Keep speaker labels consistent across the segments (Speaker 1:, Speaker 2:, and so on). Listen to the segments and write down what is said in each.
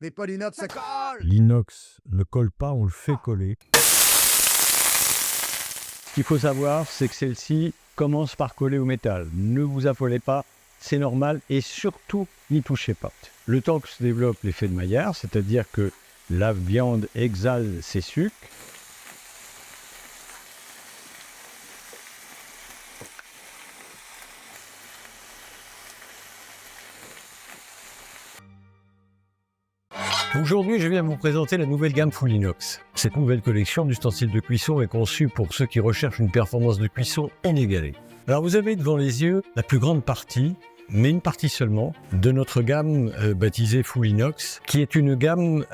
Speaker 1: Mais pas l'inox, ça colle!
Speaker 2: L'inox ne colle pas, on le fait coller.
Speaker 3: Ce qu'il faut savoir, c'est que celle-ci commence par coller au métal. Ne vous affolez pas, c'est normal et surtout, n'y touchez pas. Le temps que se développe l'effet de Maillard, c'est-à-dire que la viande exhale ses sucs, Aujourd'hui, je viens vous présenter la nouvelle gamme Full Inox. Cette nouvelle collection d'ustensiles de cuisson est conçue pour ceux qui recherchent une performance de cuisson inégalée. Alors vous avez devant les yeux la plus grande partie, mais une partie seulement, de notre gamme baptisée Full Inox, qui est une gamme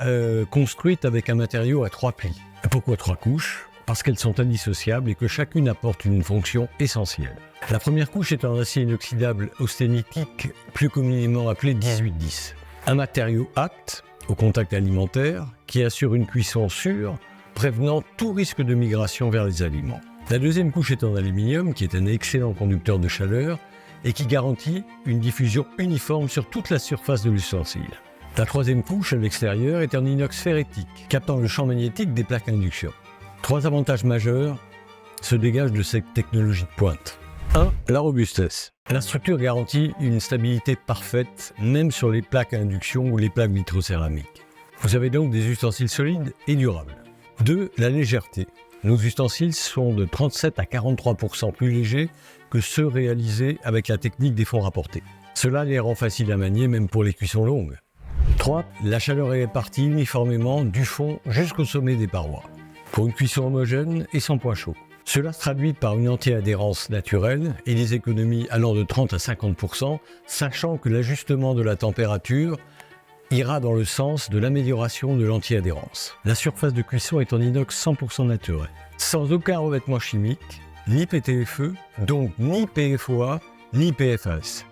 Speaker 3: construite avec un matériau à 3 plis. Pourquoi 3 couches ? Parce qu'elles sont indissociables et que chacune apporte une fonction essentielle. La première couche est un acier inoxydable austénitique, plus communément appelé 1810. Un matériau acte, au contact alimentaire, qui assure une cuisson sûre, prévenant tout risque de migration vers les aliments. La deuxième couche est en aluminium, qui est un excellent conducteur de chaleur et qui garantit une diffusion uniforme sur toute la surface de l'ustensile. La troisième couche, à l'extérieur, est en inox ferritique, captant le champ magnétique des plaques à induction. 3 avantages majeurs se dégagent de cette technologie de pointe. 1. La robustesse. La structure garantit une stabilité parfaite, même sur les plaques à induction ou les plaques vitrocéramiques. Vous avez donc des ustensiles solides et durables. 2. La légèreté. Nos ustensiles sont de 37 à 43% plus légers que ceux réalisés avec la technique des fonds rapportés. Cela les rend faciles à manier même pour les cuissons longues. 3. La chaleur est répartie uniformément du fond jusqu'au sommet des parois, pour une cuisson homogène et sans point chaud. Cela se traduit par une anti-adhérence naturelle et des économies allant de 30 à 50%, sachant que l'ajustement de la température ira dans le sens de l'amélioration de l'anti-adhérence. La surface de cuisson est en inox 100% naturel, sans aucun revêtement chimique, ni PTFE, donc ni PFOA, ni PFAS.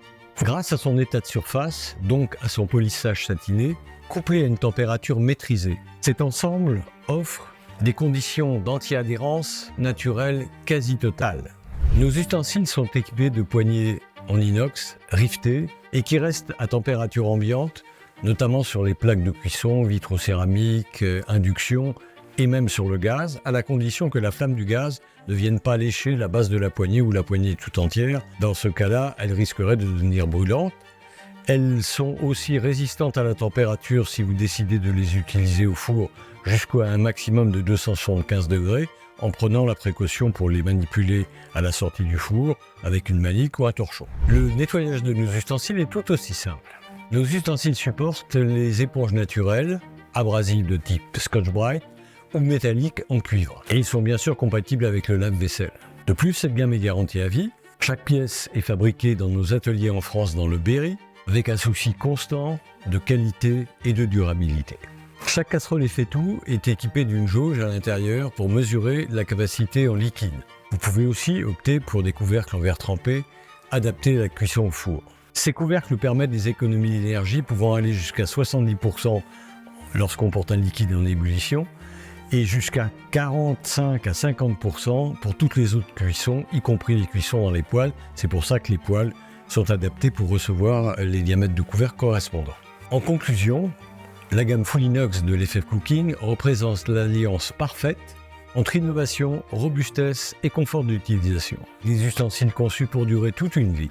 Speaker 3: Grâce à son état de surface, donc à son polissage satiné, couplé à une température maîtrisée, cet ensemble offre des conditions d'anti-adhérence naturelle quasi totales. Nos ustensiles sont équipés de poignées en inox rivetées et qui restent à température ambiante, notamment sur les plaques de cuisson, vitrocéramique, induction et même sur le gaz, à la condition que la flamme du gaz ne vienne pas lécher la base de la poignée ou la poignée tout entière. Dans ce cas-là, elle risquerait de devenir brûlante. Elles sont aussi résistantes à la température si vous décidez de les utiliser au four jusqu'à un maximum de 275 degrés, en prenant la précaution pour les manipuler à la sortie du four avec une manique ou un torchon. Le nettoyage de nos ustensiles est tout aussi simple. Nos ustensiles supportent les éponges naturelles, abrasives de type Scotch-Brite ou métalliques en cuivre. Et ils sont bien sûr compatibles avec le lave-vaisselle. De plus, cette gamme est garantie à vie. Chaque pièce est fabriquée dans nos ateliers en France dans le Berry, avec un souci constant de qualité et de durabilité. Chaque casserole fait-tout est équipée d'une jauge à l'intérieur pour mesurer la capacité en liquide. Vous pouvez aussi opter pour des couvercles en verre trempé adaptés à la cuisson au four. Ces couvercles permettent des économies d'énergie pouvant aller jusqu'à 70% lorsqu'on porte un liquide en ébullition et jusqu'à 45 à 50% pour toutes les autres cuissons, y compris les cuissons dans les poêles. C'est pour ça que les poêles sont adaptés pour recevoir les diamètres de couvercle correspondants. En conclusion, la gamme Full Inox de l'FF Cooking représente l'alliance parfaite entre innovation, robustesse et confort d'utilisation. Des ustensiles conçus pour durer toute une vie.